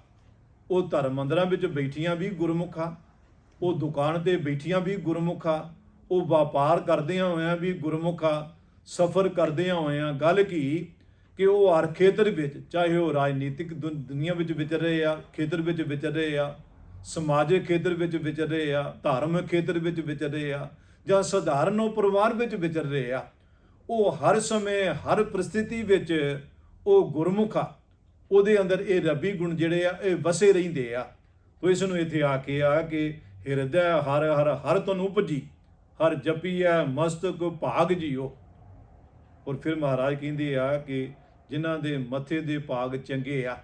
S2: ਉਹ ਧਰਮ ਮੰਦਰਾਂ ਵਿੱਚ ਬੈਠੀਆਂ ਵੀ ਗੁਰਮੁਖ ਆ, ਉਹ ਦੁਕਾਨ ਤੇ ਬੈਠੀਆਂ ਵੀ ਗੁਰਮੁਖ ਆ, ਉਹ ਵਪਾਰ ਕਰਦਿਆਂ ਹੋਇਆਂ ਵੀ ਗੁਰਮੁਖ ਆ, ਸਫ਼ਰ ਕਰਦਿਆਂ ਹੋਇਆਂ। ਗੱਲ ਕੀ ਕਿ ਉਹ ਹਰ ਖੇਤਰ ਵਿੱਚ, ਚਾਹੇ ਉਹ ਰਾਜਨੀਤਿਕ ਦੁਨੀਆ ਵਿੱਚ ਵਿਚਰ ਰਹੇ ਆ, ਖੇਤਰ ਵਿੱਚ ਵਿਚਰ ਰਹੇ ਆ, ਸਮਾਜਿਕ ਖੇਤਰ ਵਿੱਚ ਵਿਚਰ ਰਹੇ ਆ, ਧਾਰਮਿਕ ਖੇਤਰ ਵਿੱਚ ਵਿਚਰ ਰਹੇ ਆ, ਜਾਂ ਸਧਾਰਨ ਉਹ ਪਰਿਵਾਰ ਵਿੱਚ ਵਿਚਰ ਰਹੇ ਆ, ਉਹ ਹਰ ਸਮੇਂ ਹਰ ਪਰਿਸਥਿਤੀ ਵਿੱਚ ਉਹ ਗੁਰਮੁਖ ਆ, ਉਹਦੇ ਅੰਦਰ ਇਹ ਰੱਬੀ ਗੁਣ ਜਿਹੜੇ ਆ ਇਹ ਵਸੇ ਰਹਿੰਦੇ ਆ। ਤੋ ਇਸ ਨੂੰ ਇੱਥੇ ਆ ਕੇ ਆ ਕਿ ਹਿਰਦੈ ਹਰ ਹਰ ਹਰ ਤਨ ਉਪਜੀ, ਹਰ ਜਪੀਐ ਮਸਤਕ ਭਾਗ ਜੀਓ। ਔਰ ਫਿਰ ਮਹਾਰਾਜ ਕਹਿੰਦੇ ਆ ਕਿ ਜਿਨ੍ਹਾਂ ਦੇ ਮੱਥੇ ਦੇ ਭਾਗ ਚੰਗੇ ਆ।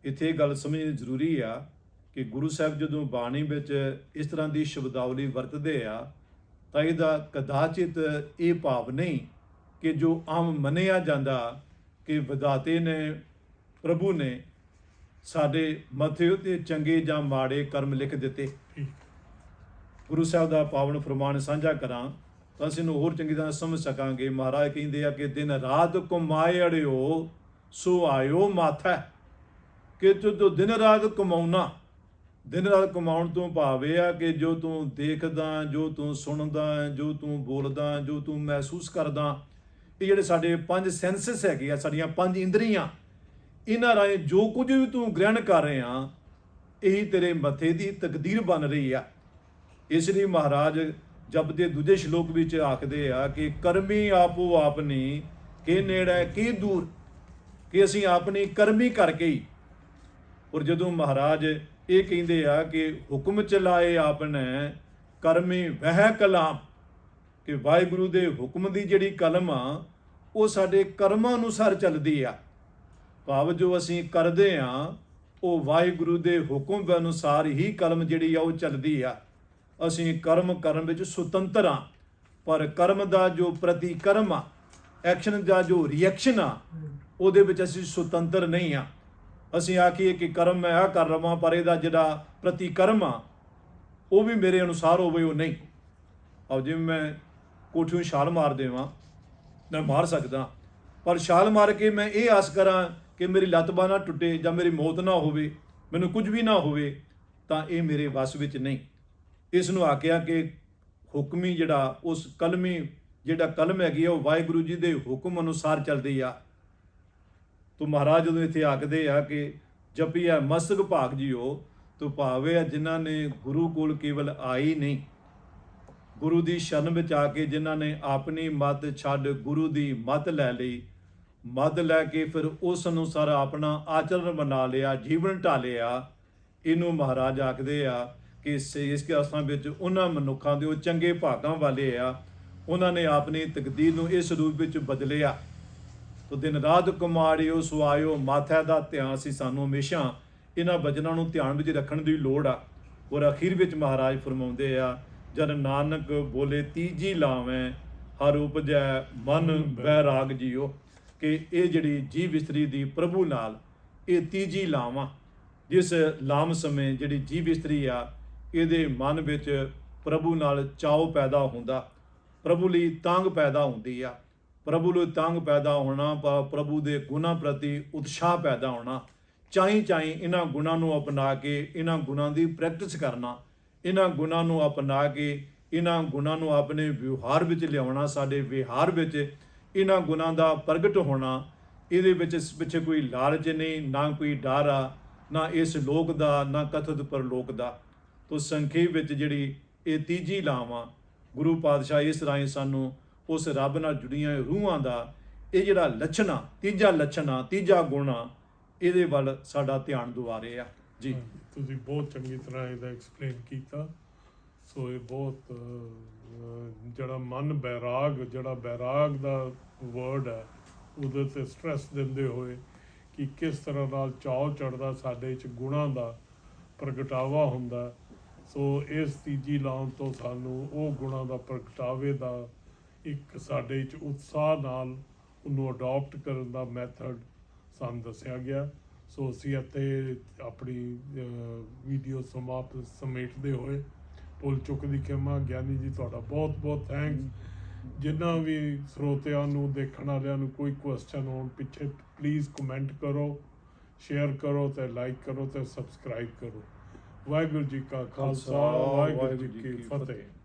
S2: ਇੱਥੇ ਗੱਲ ਸਮਝਣੀ ਜ਼ਰੂਰੀ ਆ ਕਿ ਗੁਰੂ ਸਾਹਿਬ ਜਦੋਂ ਬਾਣੀ ਵਿੱਚ ਇਸ ਤਰ੍ਹਾਂ ਦੀ ਸ਼ਬਦਾਵਲੀ ਵਰਤਦੇ ਆ ਤਾਂ ਇਹਦਾ ਕਦਾਚਿਤ ਇਹ ਭਾਵ ਨਹੀਂ ਕਿ ਜੋ ਆਮ ਮੰਨਿਆ ਜਾਂਦਾ ਕਿ ਵਿਧਾਤੇ ਨੇ, ਪ੍ਰਭੂ ਨੇ ਸਾਡੇ ਮੱਥੇ ਉੱਤੇ ਚੰਗੇ ਜਾਂ ਮਾੜੇ ਕਰਮ ਲਿਖ ਦਿੱਤੇ। ਗੁਰੂ ਸਾਹਿਬ ਦਾ ਪਾਵਨ ਫਰਮਾਨ ਸਾਂਝਾ ਕਰਾਂ ਤਾਂ ਅਸੀਂ ਨੂੰ ਹੋਰ ਚੰਗੀ ਤਰ੍ਹਾਂ ਸਮਝ ਸਕਾਂਗੇ। ਮਹਾਰਾਜ ਕਹਿੰਦੇ ਆ ਕਿ ਦਿਨ ਰਾਤ ਕਮਾਏ ਅੜਿਓ ਸੋ ਆਇਓ ਮਾਥੈ, ਕਿ ਤੂੰ ਦਿਨ ਰਾਤ ਕਮਾਉਣਾ। ਦਿਨ ਰਾਤ ਕਮਾਉਣ ਤੋਂ ਭਾਵ ਇਹ ਆ ਕਿ ਜੋ ਤੂੰ ਦੇਖਦਾ, ਜੋ ਤੂੰ ਸੁਣਦਾ, ਜੋ ਤੂੰ ਬੋਲਦਾ, ਜੋ ਤੂੰ ਮਹਿਸੂਸ ਕਰਦਾ, ਇਹ ਜਿਹੜੇ ਸਾਡੇ 5 ਸੈਂਸਸ ਹੈਗੇ ਆ, ਸਾਡੀਆਂ 5 ਇੰਦਰੀਆਂ, ਇਹਨਾਂ ਰਾਹੀਂ ਜੋ ਕੁਝ ਵੀ ਤੂੰ ਗ੍ਰਹਿਣ ਕਰ ਰਹੇ ਆ, ਇਹੀ ਤੇਰੇ ਮੱਥੇ ਦੀ ਤਕਦੀਰ ਬਣ ਰਹੀ ਆ। ਇਸ ਲਈ ਮਹਾਰਾਜ ਜਪ ਦੇ ਦੂਜੇ ਸ਼ਲੋਕ ਵਿੱਚ ਆਖਦੇ ਆ ਕਿ ਕਰਮੀ ਆਪੋ ਆਪਨੀ ਕਿ ਨੇੜੇ ਕੀ ਦੂਰ, ਕਿ ਅਸੀਂ ਆਪਣੀ ਕਰਮੀ ਕਰਕੇ ਹੀ। ਔਰ ਜਦੋਂ ਮਹਾਰਾਜ ਇਹ ਕਹਿੰਦੇ ਆ ਕਿ ਹੁਕਮ ਚਲਾਏ ਆਪਨੇ ਕਰਮੀ ਵਹਿ ਕਲਾਮ, ਕਿ ਵਾਹਿਗੁਰੂ ਦੇ ਹੁਕਮ ਦੀ ਜਿਹੜੀ ਕਲਮ ਆ ਉਹ ਸਾਡੇ ਕਰਮਾਂ ਅਨੁਸਾਰ ਚੱਲਦੀ ਆ। ਭਾਵ ਜੋ ਅਸੀਂ ਕਰਦੇ ਆ ਉਹ ਵਾਹਿਗੁਰੂ ਦੇ ਹੁਕਮ ਦੇ ਅਨੁਸਾਰ ਹੀ ਕਲਮ ਜਿਹੜੀ ਆ ਉਹ ਚੱਲਦੀ ਆ। ਅਸੀਂ ਕਰਮ ਕਰਨ ਵਿੱਚ ਸੁਤੰਤਰ ਆ, ਪਰ ਕਰਮ ਦਾ ਜੋ ਪ੍ਰਤੀਕਰਮ ਆ, ਐਕਸ਼ਨ ਦਾ ਜੋ ਰਿਐਕਸ਼ਨ ਆ, ਉਹਦੇ ਵਿੱਚ ਅਸੀਂ ਸੁਤੰਤਰ ਨਹੀਂ ਆ। ਅਸੀਂ ਆਖੀਏ ਕਿ ਕਰਮ ਮੈਂ ਆ ਕਰ ਰਵਾਂ, ਪਰ ਇਹਦਾ ਜਿਹੜਾ ਪ੍ਰਤੀਕਰਮ ਆ ਉਹ ਵੀ ਮੇਰੇ ਅਨੁਸਾਰ ਹੋਵੇ, ਉਹ ਨਹੀਂ। ਆਓ ਜਿਵੇਂ ਮੈਂ ਕੋਠਿਓਂ ਛਾਲ ਮਾਰ ਦੇਵਾਂ, ਮੈਂ ਮਾਰ ਸਕਦਾ, ਪਰ ਛਾਲ ਮਾਰ ਕੇ ਮੈਂ ਇਹ ਆਸ ਕਰਾਂ ਕਿ ਮੇਰੀ ਲੱਤ ਬਾਂਹ ਨਾ ਟੁੱਟੇ ਜਾਂ ਮੇਰੀ ਮੌਤ ਨਾ ਹੋਵੇ, ਮੈਨੂੰ ਕੁਝ ਵੀ ਨਾ ਹੋਵੇ, ਤਾਂ ਇਹ ਮੇਰੇ ਵੱਸ ਵਿੱਚ ਨਹੀਂ। ਇਸ ਨੂੰ ਆਖਿਆ ਕਿ ਹੁਕਮੀ ਜਿਹੜਾ ਉਸ ਕਲਮੀ ਜਿਹੜਾ ਕਲਮ ਹੈਗੀ ਆ ਉਹ ਵਾਹਿਗੁਰੂ ਜੀ ਦੇ ਹੁਕਮ ਅਨੁਸਾਰ ਚੱਲਦੀ ਆ। ਤੋ ਮਹਾਰਾਜ ਜਦੋਂ ਇੱਥੇ ਆਖਦੇ ਆ ਕਿ ਜਪੀਐ ਮਸਤਕ ਭਾਗ ਜੀਓ, ਤੋ ਭਾਵੇਂ ਆ ਜਿਨ੍ਹਾਂ ਨੇ ਗੁਰੂ ਕੋਲ ਕੇਵਲ ਆਈ ਨਹੀਂ, ਗੁਰੂ ਦੀ ਸ਼ਰਨ ਵਿੱਚ ਆ ਕੇ ਜਿਨ੍ਹਾਂ ਨੇ ਆਪਣੀ ਮੱਤ ਛੱਡ ਗੁਰੂ ਦੀ ਮੱਤ ਲੈ ਲਈ, ਮੱਤ ਲੈ ਕੇ ਫਿਰ ਉਸ ਅਨੁਸਾਰ ਆਪਣਾ ਆਚਰਨ ਬਣਾ ਲਿਆ, ਜੀਵਨ ਢਾਲਿਆ, ਇਹਨੂੰ ਮਹਾਰਾਜ ਆਖਦੇ ਆ ਕਿ ਇਸ ਅਵਸਥਾ ਵਿੱਚ ਉਹਨਾਂ ਮਨੁੱਖਾਂ ਦੇ ਉਹ ਚੰਗੇ ਭਾਗਾਂ ਵਾਲੇ ਆ, ਉਹਨਾਂ ਨੇ ਆਪਣੀ ਤਕਦੀਰ ਨੂੰ ਇਸ ਰੂਪ ਵਿੱਚ ਬਦਲਿਆ। ਤੋ ਦਿਨ ਰਾਤ ਕੁਮਾਰਿਓ ਸੁਆਇਓ ਮਾਥਾ ਦਾ ਧਿਆਨ ਸੀ, ਸਾਨੂੰ ਹਮੇਸ਼ਾ ਇਹਨਾਂ ਬਚਨਾਂ ਨੂੰ ਧਿਆਨ ਵਿੱਚ ਰੱਖਣ ਦੀ ਲੋੜ ਆ। ਔਰ ਅਖੀਰ ਵਿੱਚ ਮਹਾਰਾਜ ਫਰਮਾਉਂਦੇ ਆ, ਜਦ ਨਾਨਕ ਬੋਲੇ ਤੀਜੀ ਲਾਵੇਂ ਹਰ ਉਪਜੈ ਮਨ ਬੈਰਾਗ ਜੀਓ, ਕਿ ਇਹ ਜਿਹੜੀ ਜੀਵ ਇਸਤਰੀ ਦੀ ਪ੍ਰਭੂ ਨਾਲ ਇਹ ਤੀਜੀ ਲਾਵਾਂ, ਜਿਸ ਲਾਮ ਸਮੇਂ ਜਿਹੜੀ ਜੀਵ ਇਸਤਰੀ ਆ ਇਹਦੇ ਮਨ ਵਿੱਚ ਪ੍ਰਭੂ ਨਾਲ ਚਾਉ ਪੈਦਾ ਹੁੰਦਾ, ਪ੍ਰਭੂ ਲਈ ਤਾਂਘ ਪੈਦਾ ਹੁੰਦੀ ਆ, ਪ੍ਰਭੂ ਲਈ ਤਾਂਘ ਪੈਦਾ ਹੋਣਾ, ਪ੍ਰਭੂ ਦੇ ਗੁਣਾਂ ਪ੍ਰਤੀ ਉਤਸ਼ਾਹ ਪੈਦਾ ਹੋਣਾ, ਚਾਈ ਇਹਨਾਂ ਗੁਣਾਂ ਨੂੰ ਅਪਣਾ ਕੇ ਇਹਨਾਂ ਗੁਣਾਂ ਦੀ ਪ੍ਰੈਕਟਿਸ ਕਰਨਾ, ਇਹਨਾਂ ਗੁਣਾਂ ਨੂੰ ਅਪਣਾ ਕੇ ਇਹਨਾਂ ਗੁਣਾਂ ਨੂੰ ਆਪਣੇ ਵਿਵਹਾਰ ਵਿੱਚ ਲਿਆਉਣਾ, ਸਾਡੇ ਵਿਹਾਰ ਵਿੱਚ ਇਹਨਾਂ ਗੁਣਾਂ ਦਾ ਪ੍ਰਗਟ ਹੋਣਾ। ਇਹਦੇ ਵਿੱਚ ਇਸ ਪਿੱਛੇ ਕੋਈ ਲਾਲਚ ਨਹੀਂ, ਨਾ ਕੋਈ ਡਰ ਆ, ਨਾ ਇਸ ਲੋਕ ਦਾ, ਨਾ ਕਥਿਤ ਪਰਲੋਕ ਦਾ। ਤੋ ਸੰਖੇਪ ਵਿੱਚ ਜਿਹੜੀ ਇਹ ਤੀਜੀ ਲਾਵਾਂ ਗੁਰੂ ਪਾਤਸ਼ਾਹ ਇਸ ਰਾਹੀਂ ਸਾਨੂੰ ਉਸ ਰੱਬ ਨਾਲ ਜੁੜੀਆਂ ਰੂਹਾਂ ਦਾ ਇਹ ਜਿਹੜਾ ਲੱਛਣ ਆ, ਤੀਜਾ ਲੱਛਣ ਆ, ਤੀਜਾ ਗੁਣ ਆ, ਇਹਦੇ ਵੱਲ ਸਾਡਾ ਧਿਆਨ ਦੁਆਰੇ ਆ ਜੀ।
S1: ਤੁਸੀਂ ਬਹੁਤ ਚੰਗੀ ਤਰ੍ਹਾਂ ਇਹਦਾ ਐਕਸਪਲੇਨ ਕੀਤਾ। ਸੋ ਇਹ ਬਹੁਤ ਜਿਹੜਾ ਮਨ ਬੈਰਾਗ, ਜਿਹੜਾ ਬੈਰਾਗ ਦਾ ਵਰਡ ਹੈ ਉਹਦੇ 'ਤੇ ਸਟ੍ਰੈਸ ਦਿੰਦੇ ਹੋਏ ਕਿ ਕਿਸ ਤਰ੍ਹਾਂ ਨਾਲ ਚਾਅ ਚੜ੍ਹਦਾ, ਸਾਡੇ 'ਚ ਗੁਣਾਂ ਦਾ ਪ੍ਰਗਟਾਵਾ ਹੁੰਦਾ। ਸੋ ਇਸ ਤੀਜੀ ਲਾਉਣ ਤੋਂ ਸਾਨੂੰ ਉਹ ਗੁਣਾਂ ਦਾ ਪ੍ਰਗਟਾਵੇ ਦਾ ਇੱਕ ਸਾਡੇ 'ਚ ਉਤਸ਼ਾਹ ਨਾਲ ਉਹਨੂੰ ਅਡਾਪਟ ਕਰਨ ਦਾ ਮੈਥਡ ਸਾਨੂੰ ਦੱਸਿਆ ਗਿਆ। ਸੋ ਅਸੀਂ ਇੱਥੇ ਆਪਣੀ ਵੀਡੀਓ ਸਮੇਟਦੇ ਹੋਏ ਭੁੱਲ ਚੁੱਕ ਦੀ ਖਿਮਾ। ਗਿਆਨੀ ਜੀ ਤੁਹਾਡਾ ਬਹੁਤ ਬਹੁਤ ਥੈਂਕਸ। ਜਿੰਨਾ ਵੀ ਸਰੋਤਿਆਂ ਨੂੰ, ਦੇਖਣ ਵਾਲਿਆਂ ਨੂੰ ਕੋਈ ਕੁਐਸਚਨ ਹੋਣ ਪਿੱਛੇ ਪਲੀਜ਼ ਕਮੈਂਟ ਕਰੋ, ਸ਼ੇਅਰ ਕਰੋ ਤੇ ਲਾਈਕ ਕਰੋ ਤੇ ਸਬਸਕ੍ਰਾਈਬ ਕਰੋ। ਵਾਹਿਗੁਰੂ ਜੀ ਕਾ ਖਾਲਸਾ, ਵਾਹਿਗੁਰੂ ਜੀ ਕੀ ਫਤਿਹ।